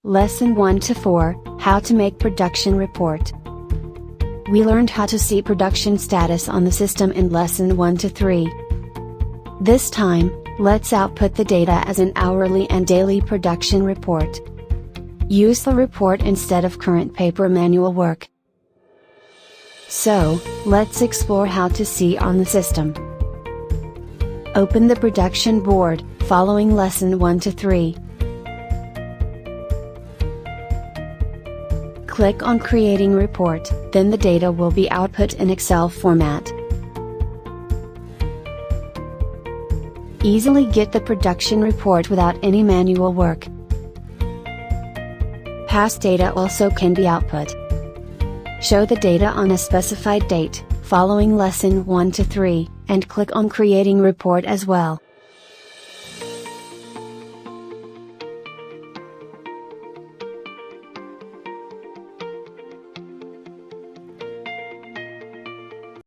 Lesson 1 to 4, How to make production report. We learned how to see production status on the system in Lesson 1 to 3. This time, let's output the data as an hourly and daily production report. Use the report instead of current paper manual work. So, let's explore how to see on the system. Open the production board, following Lesson 1 to 3. Click on Creating Report, then the data will be output in Excel format. Easily get the production report without any manual work. Past data also can be output. Show the data on a specified date, following Lesson 1 to 3, and click on Creating Report as well.